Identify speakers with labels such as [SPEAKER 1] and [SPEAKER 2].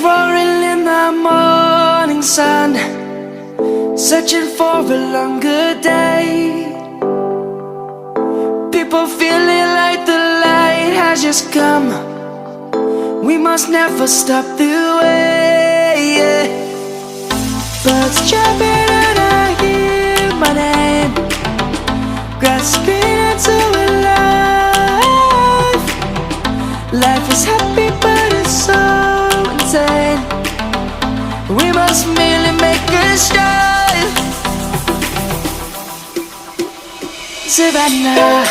[SPEAKER 1] roaring in the morning sun, searching for a longer day. People feeling like the light has just come. We must never stop the way, yeah. Birds chirping and I hear my name, grasping into a life. Life is happy but it's so insane. We must merely make a start. Savannah,